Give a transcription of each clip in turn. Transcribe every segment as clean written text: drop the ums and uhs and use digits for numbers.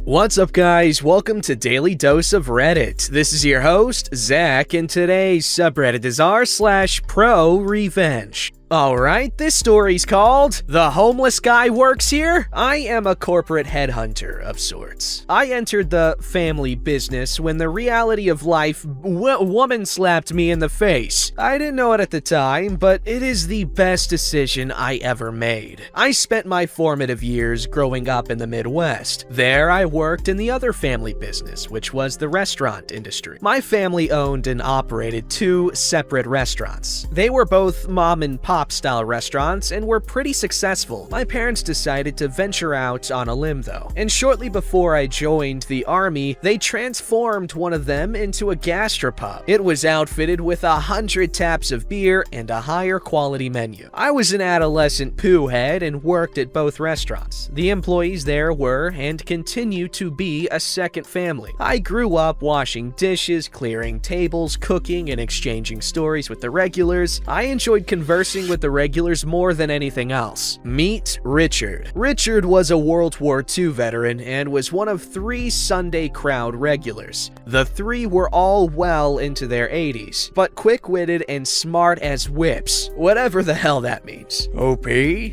What's up, guys? Welcome to Daily Dose of Reddit. This is your host, Zach, and today's subreddit is r/ProRevenge. Alright, this story's called The Homeless Guy Works Here? I am a corporate headhunter of sorts. I entered the family business when the reality of life woman slapped me in the face. I didn't know it at the time, but it is the best decision I ever made. I spent my formative years growing up in the Midwest. There I worked in the other family business, which was the restaurant industry. My family owned and operated two separate restaurants. They were both mom and pop style restaurants and were pretty successful. My parents decided to venture out on a limb though, and shortly before I joined the army, they transformed one of them into a gastropub. It was outfitted with 100 taps of beer and a higher quality menu. I was an adolescent poo head and worked at both restaurants. The employees there were and continue to be a second family. I grew up washing dishes, clearing tables, cooking, and exchanging stories with the regulars. I enjoyed conversing with the regulars more than anything else. Meet Richard. Richard was a World War II veteran and was one of 3 Sunday crowd regulars. The 3 were all well into their 80s, but quick-witted and smart as whips, whatever the hell that means. OP,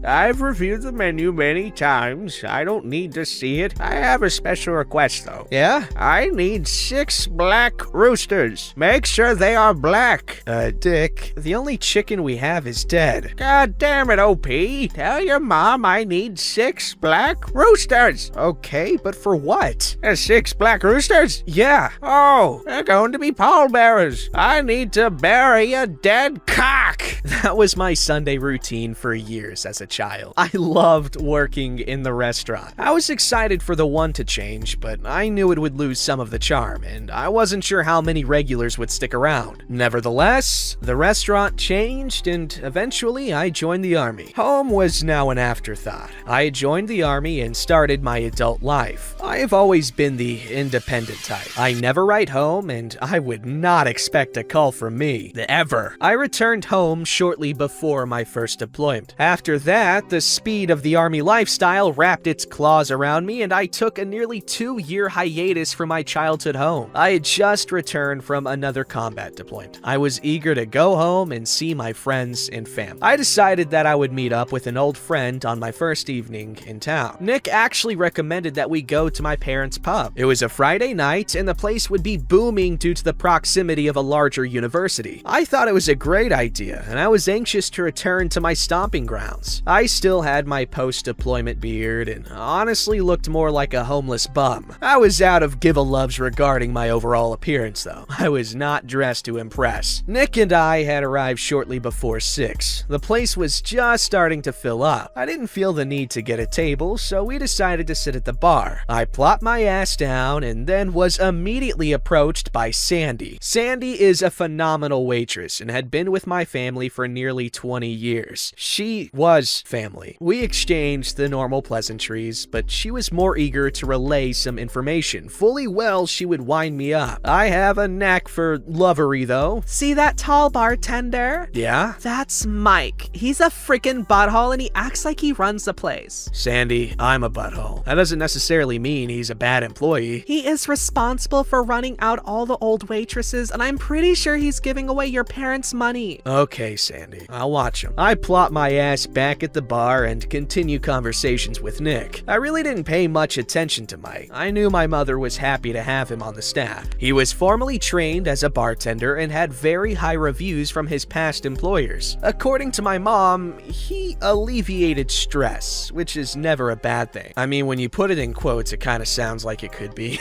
I've reviewed the menu many times. I don't need to see it. I have a special request though. Yeah? I need 6 black roosters. Make sure they are black. Dick, the only chicken we have is dead. God damn it, OP. Tell your mom I need 6 black roosters. Okay, but for what? 6 black roosters? Yeah. Oh, they're going to be pallbearers. I need to bury a dead cock. That was my Sunday routine for years as a child. I loved working in the restaurant. I was excited for the one to change, but I knew it would lose some of the charm, and I wasn't sure how many regulars would stick around. Nevertheless, the restaurant changed, and eventually I joined the army. Home was now an afterthought. I joined the army and started my adult life. I have always been the independent type. I never write home, and I would not expect a call from me, ever. I returned home shortly before my first deployment. After that, the speed of the army lifestyle wrapped its claws around me, and I took a nearly 2-year hiatus from my childhood home. I had just returned from another combat deployment. I was eager to go home and see my friends and family. I decided that I would meet up with an old friend on my first evening in town. Nick actually recommended that we go to my parents' pub. It was a Friday night, and the place would be booming due to the proximity of a larger university. I thought it was a great idea, and I was anxious to return to my stomping grounds. I still had my post-deployment beard and honestly looked more like a homeless bum. I was out of give-a-loves regarding my overall appearance, though. I was not dressed to impress. Nick and I had arrived shortly before 6. The place was just starting to fill up. I didn't feel the need to get a table, so we decided to sit at the bar. I plopped my ass down and then was immediately approached by Sandy. Sandy is a phenomenal waitress and had been with my family for nearly 20 years. She was family. We exchanged the normal pleasantries, but she was more eager to relay some information. Fully well, she would wind me up. I have a knack for lovery, though. See that tall bartender? Yeah? That's Mike. He's a freaking butthole and he acts like he runs the place. Sandy, I'm a butthole. That doesn't necessarily mean he's a bad employee. He is responsible for running out all the old waitresses, and I'm pretty sure he's giving away your parents' money. Okay, Sandy, I'll watch him. I plop my ass back at the bar and continue conversations with Nick. I really didn't pay much attention to Mike. I knew my mother was happy to have him on the staff. He was formally trained as a bartender and had very high reviews from his past employers. According to my mom, he alleviated stress, which is never a bad thing. I mean, when you put it in quotes, it kind of sounds like it could be.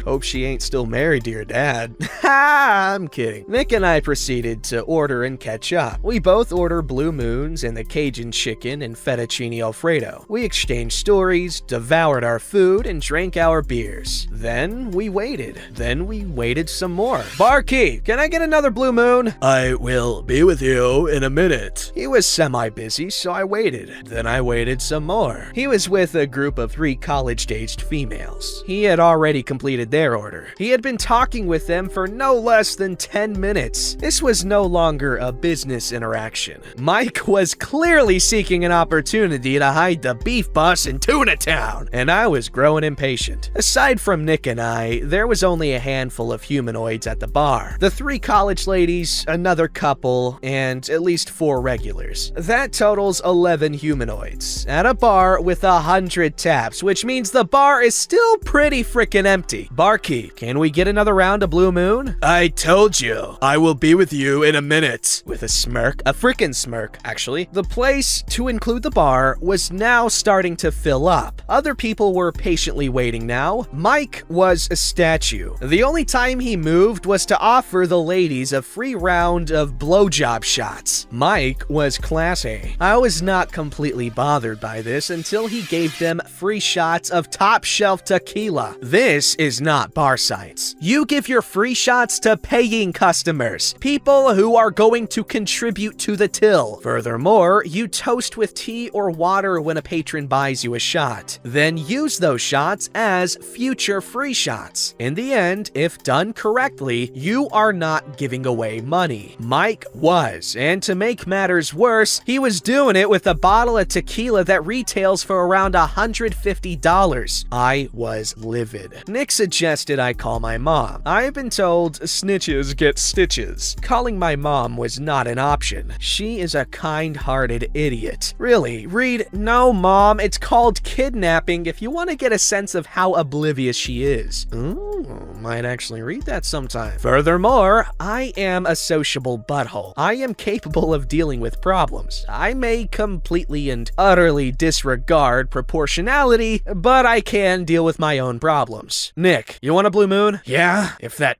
Hope she ain't still married to your dad. Ha! I'm kidding. Nick and I proceeded to order and catch up. We both ordered Blue Moons and the Cajun chicken and fettuccine alfredo. We exchanged stories, devoured our food, and drank our beers. Then we waited. Then we waited some more. Barkeep, can I get another Blue Moon? I will be with you in a minute. He was semi-busy, so I waited. Then I waited some more. He was with a group of 3 college-aged females. He had already completed their order. He had been talking with them for no less than 10 minutes. This was no longer a business interaction. Mike was clearly seeking an opportunity to hide the beef bus in Tuna Town, and I was growing impatient. Aside from Nick and I, there was only a handful of humanoids at the bar. The 3 college ladies, another couple, and at least 4 regulars. That totals 11 humanoids at a bar with 100 taps, which means the bar is still pretty freaking empty. Barkeep, can we get another round of Blue Moon? I told you, I will be with you in a minute. With a smirk, a freaking smirk, actually. The place, to include the bar, was now starting to fill up. Other people were patiently waiting now. Mike was a statue. The only time he moved was to offer the ladies a free round of blowjob shots. Mike was classy. I was not completely bothered by this until he gave them free shots of top shelf tequila. This is not bar science. You give your free shots to paying customers, people who are going to contribute to the till. Furthermore, you toast with tea or water when a patron buys you a shot. Then use those shots as future free shots. In the end, if done correctly, you are not giving away money. Mike was, and to make matters worse, he was doing it with a bottle of tequila that retails for around $150. I was livid. Nick suggested I call my mom. I've been told snitches get stitches. Calling my mom was not an option. She is a kind-hearted idiot. Really, Reed, no mom, it's called kidnapping if you want to get a sense of how oblivious she is. Ooh, might actually read that sometime. Furthermore, I am a sociable butthole. I am capable of dealing with problems. I may completely and utterly disregard proportionality, but I can deal with my own problems. Nick, you want a Blue Moon? Yeah, if that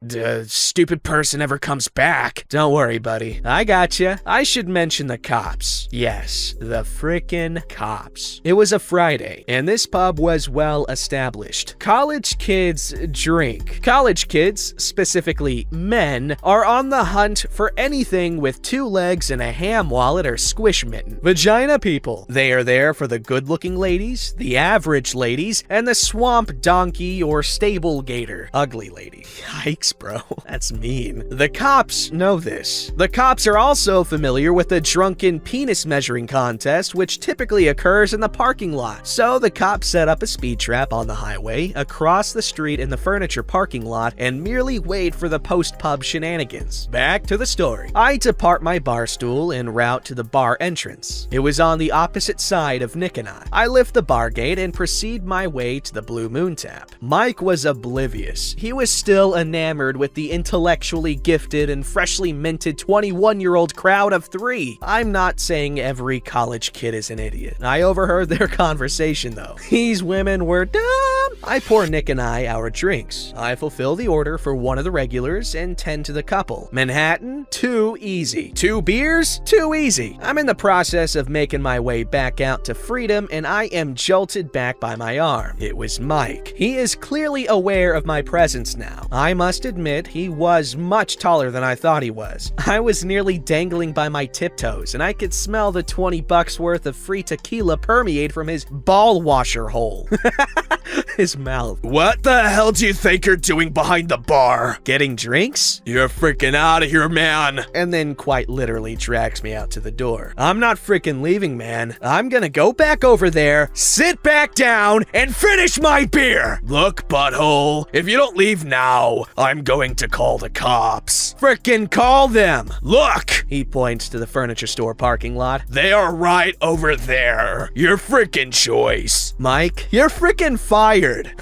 stupid person ever comes back. Don't worry, buddy. I gotcha. I should mention the cops. Yes, the frickin' cops. It was a Friday, and this pub was well established. College kids drink. College kids, specifically men, are on the hunt for anything with 2 legs and a ham wallet or squish mitten. Vagina people. They are there for the good-looking ladies, the average ladies, and the swamp donkey or stable gator. Ugly lady. Yikes, bro. That's mean. The cops know this. The cops are also familiar with the drunken penis measuring contest, which typically occurs in the parking lot. So the cops set up a speed trap on the highway, across the street in the furniture parking lot, and merely wait for the post-pub shenanigans. Back to the story. I depart my bar stool en route to the bar entrance. It was on the opposite side of Nick and I. I lift the bar gate and proceed my way to the Blue Moon tap. Mike was oblivious. He was still enamored with the intellectually gifted and freshly minted 21-year-old crowd of 3. I'm not saying every college kid is an idiot. I overheard their conversation though. These women were dumb. I pour Nick and I our drinks. I fulfill the order for one of the regulars and tend to the couple. Manhattan, too easy. 2 beers, too easy. I'm in the process of making my way back out to Freedom, and I am jolted back by my arm. It was Mike. He is clearly aware of my presence now. I must admit, he was much taller than I thought he was. I was nearly dangling by my tiptoes, and I could smell the $20 worth of free tequila permeate from his ball washer hole. His mouth. What the hell do you think you're doing behind the bar? Getting drinks? You're freaking out of here, man. And then quite literally drags me out to the door. I'm not freaking leaving, man. I'm gonna go back over there, sit back down, and finish my beer. Look, butthole, if you don't leave now, I'm going to call the cops. Frickin' call them. Look! He points to the furniture store parking lot. They are right over there. Your frickin' choice. Mike, you're frickin' fired.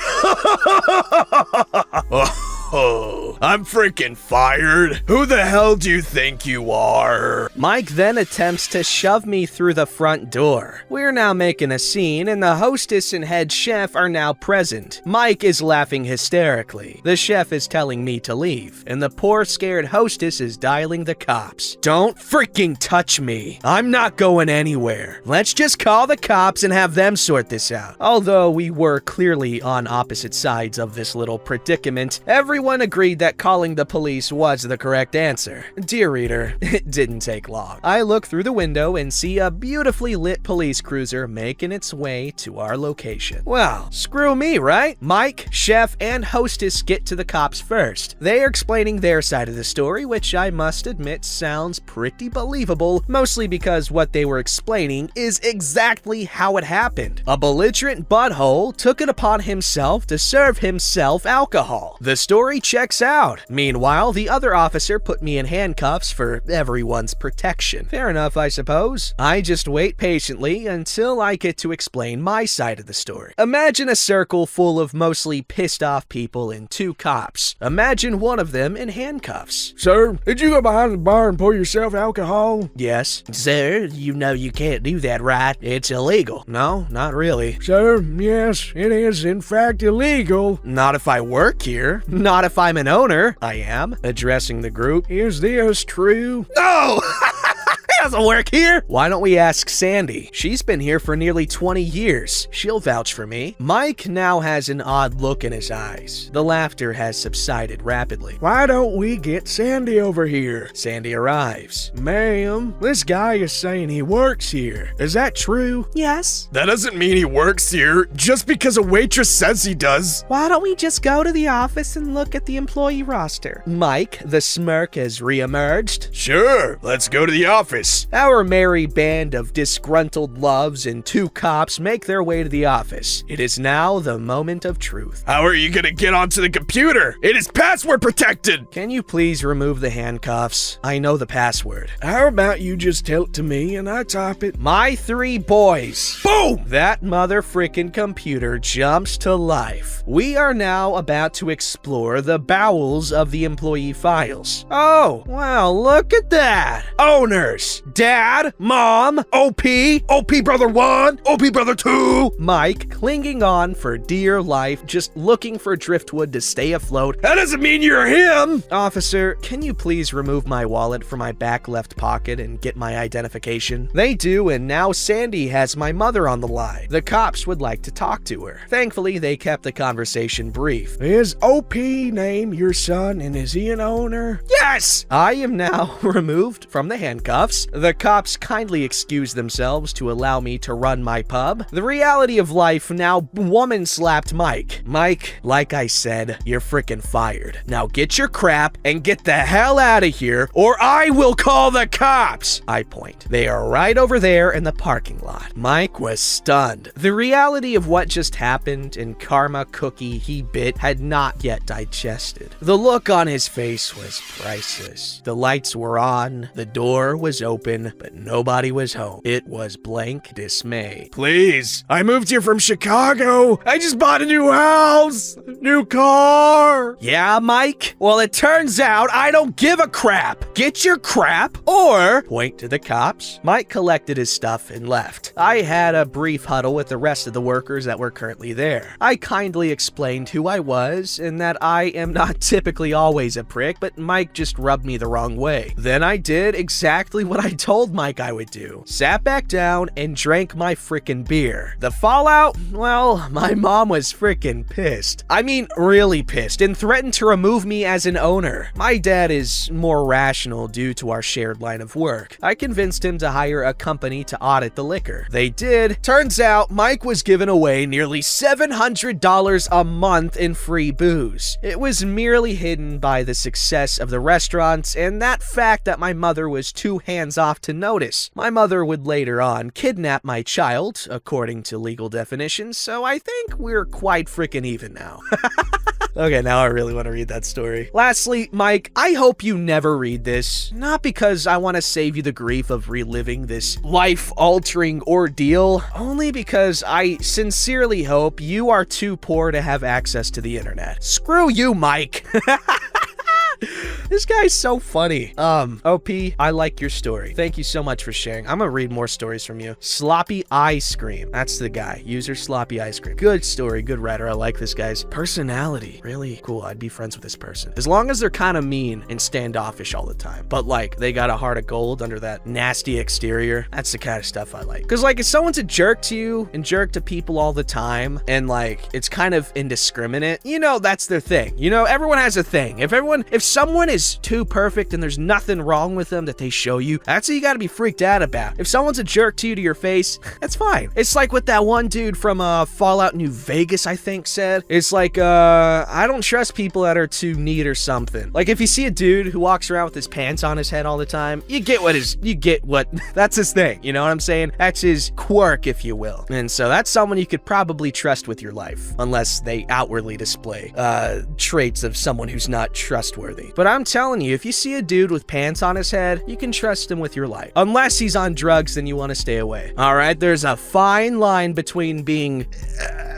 Oh, I'm freaking fired. Who the hell do you think you are? Mike then attempts to shove me through the front door. We're now making a scene, and the hostess and head chef are now present. Mike is laughing hysterically. The chef is telling me to leave, and the poor scared hostess is dialing the cops. Don't freaking touch me. I'm not going anywhere. Let's just call the cops and have them sort this out. Although we were clearly on opposite sides of this little predicament, everyone Everyone agreed that calling the police was the correct answer. Dear reader, it didn't take long. I look through the window and see a beautifully lit police cruiser making its way to our location. Well, screw me, right? Mike, chef, and hostess get to the cops first. They are explaining their side of the story, which I must admit sounds pretty believable, mostly because what they were explaining is exactly how it happened. A belligerent butthole took it upon himself to serve himself alcohol. The story checks out. Meanwhile, the other officer put me in handcuffs for everyone's protection. Fair enough, I suppose. I just wait patiently until I get to explain my side of the story. Imagine a circle full of mostly pissed off people and 2 cops. Imagine one of them in handcuffs. Sir, did you go behind the bar and pour yourself alcohol? Yes. Sir, you know you can't do that, right? It's illegal. No, not really. Sir, yes, it is in fact illegal. Not if I work here. Not if I'm an owner. I am. Addressing the group. Is this true? Oh! Doesn't work here. Why don't we ask Sandy? She's been here for nearly 20 years. She'll vouch for me. Mike now has an odd look in his eyes. The laughter has subsided rapidly. Why don't we get Sandy over here? Sandy arrives. Ma'am, this guy is saying he works here. Is that true? Yes. That doesn't mean he works here, just because a waitress says he does. Why don't we just go to the office and look at the employee roster? Mike, the smirk has reemerged. Sure, let's go to the office. Our merry band of disgruntled loves and 2 cops make their way to the office. It is now the moment of truth. How are you gonna get onto the computer? It is password protected! Can you please remove the handcuffs? I know the password. How about you just tell it to me and I type it? My 3 boys. Boom! That mother frickin' computer jumps to life. We are now about to explore the bowels of the employee files. Oh, wow, look at that. Owners. Dad, Mom, OP Brother 1, OP Brother 2. Mike, clinging on for dear life, just looking for driftwood to stay afloat. That doesn't mean you're him! Officer, can you please remove my wallet from my back left pocket and get my identification? They do, and now Sandy has my mother on the line. The cops would like to talk to her. Thankfully, they kept the conversation brief. Is OP name your son and is he an owner? Yes! I am now removed from the handcuffs. The cops kindly excused themselves to allow me to run my pub. The reality of life now woman slapped Mike. Mike, like I said, you're frickin' fired. Now get your crap and get the hell out of here or I will call the cops. I point. They are right over there in the parking lot. Mike was stunned. The reality of what just happened and karma cookie he bit had not yet digested. The look on his face was priceless. The lights were on. The door was open, but nobody was home. It was blank dismay. Please, I moved here from Chicago. I just bought a new house, new car. Yeah, Mike? Well, it turns out I don't give a crap. Get your crap or point to the cops. Mike collected his stuff and left. I had a brief huddle with the rest of the workers that were currently there. I kindly explained who I was and that I am not typically always a prick, but Mike just rubbed me the wrong way. Then I did exactly what I told Mike I would do. Sat back down and drank my frickin' beer. The fallout? Well, my mom was frickin' pissed. I mean, really pissed, and threatened to remove me as an owner. My dad is more rational due to our shared line of work. I convinced him to hire a company to audit the liquor. They did. Turns out Mike was giving away nearly $700 a month in free booze. It was merely hidden by the success of the restaurants and that fact that my mother was too hands-off to notice. My mother would later on kidnap my child, according to legal definitions, so I think we're quite frickin' even now. Okay, now I really want to read that story. Lastly, Mike, I hope you never read this. Not because I want to save you the grief of reliving this life-altering ordeal, only because I sincerely hope you are too poor to have access to the internet. Screw you, Mike. This guy's so funny. OP, I like your story. Thank you so much for sharing. I'm gonna read more stories from you. Sloppy Ice Cream. That's the guy. User Sloppy Ice Cream. Good story, good writer. I like this guy's personality. Really cool. I'd be friends with this person. As long as they're kind of mean and standoffish all the time. But like, they got a heart of gold under that nasty exterior. That's the kind of stuff I like. Cause like, if someone's a jerk to you and jerk to people all the time, and like, it's kind of indiscriminate, you know, that's their thing. You know, everyone has a thing. If someone is too perfect and there's nothing wrong with them that they show you, that's what you gotta be freaked out about. If someone's a jerk to you to your face, that's fine. It's like what that one dude from Fallout New Vegas, I think, said. It's like, I don't trust people that are too neat or something. Like, if you see a dude who walks around with his pants on his head all the time, you get what that's his thing. You know what I'm saying? That's his quirk, if you will. And so that's someone you could probably trust with your life, unless they outwardly display traits of someone who's not trustworthy. But I'm telling you, if you see a dude with pants on his head, you can trust him with your life. Unless he's on drugs, then you want to stay away. All right, there's a fine line between being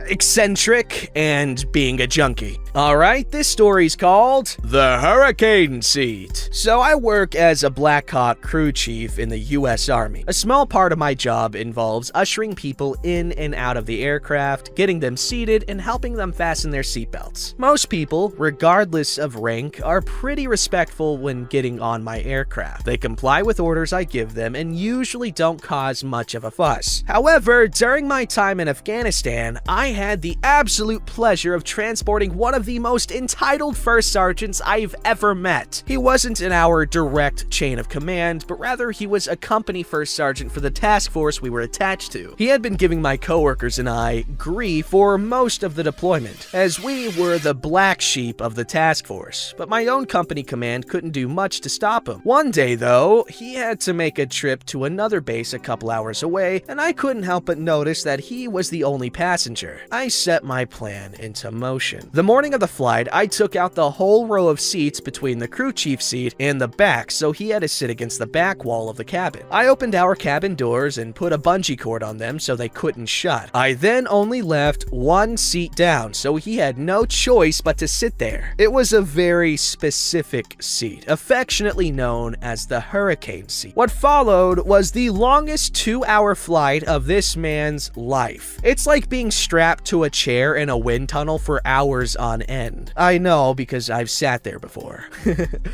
eccentric and being a junkie. All right, this story's called The Hurricane Seat. So I work as a Black Hawk crew chief in the US Army. A small part of my job involves ushering people in and out of the aircraft, getting them seated, and helping them fasten their seatbelts. Most people, regardless of rank, are pretty respectful when getting on my aircraft. They comply with orders I give them and usually don't cause much of a fuss. However, during my time in Afghanistan, I had the absolute pleasure of transporting one of the most entitled first sergeants I've ever met. He wasn't in our direct chain of command, but rather he was a company first sergeant for the task force we were attached to. He had been giving my coworkers and I grief for most of the deployment, as we were the black sheep of the task force, but my own company command couldn't do much to stop him. One day though, he had to make a trip to another base a couple hours away, and I couldn't help but notice that he was the only passenger. I set my plan into motion. The morning of the flight, I took out the whole row of seats between the crew chief seat and the back, so he had to sit against the back wall of the cabin. I opened our cabin doors and put a bungee cord on them so they couldn't shut. I then only left one seat down, so he had no choice but to sit there. It was a very specific seat, affectionately known as the hurricane seat. What followed was the longest 2-hour flight of this man's life. It's like being strapped to a chair in a wind tunnel for hours on end. I know, because I've sat there before.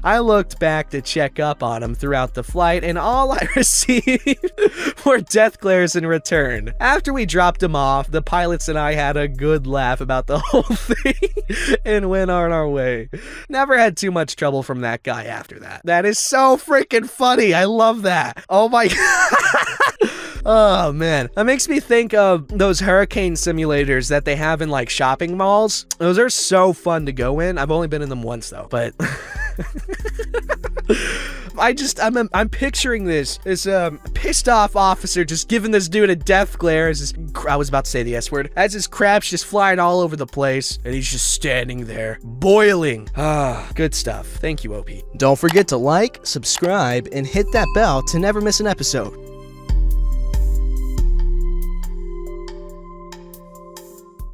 I looked back to check up on him throughout the flight, and all I received were death glares in return. After we dropped him off, the pilots and I had a good laugh about the whole thing and went on our way. Never had too much trouble from that guy after that. That is so freaking funny. I love that. Oh my god. Oh man, that makes me think of those hurricane simulators that they have in like shopping malls. Those are so fun to go in. I've only been in them once though, but I'm picturing this pissed off officer just giving this dude a death glare as I was about to say the S word, as his crap's just flying all over the place, and he's just standing there, boiling. Ah, good stuff. Thank you, OP. Don't forget to like, subscribe, and hit that bell to never miss an episode.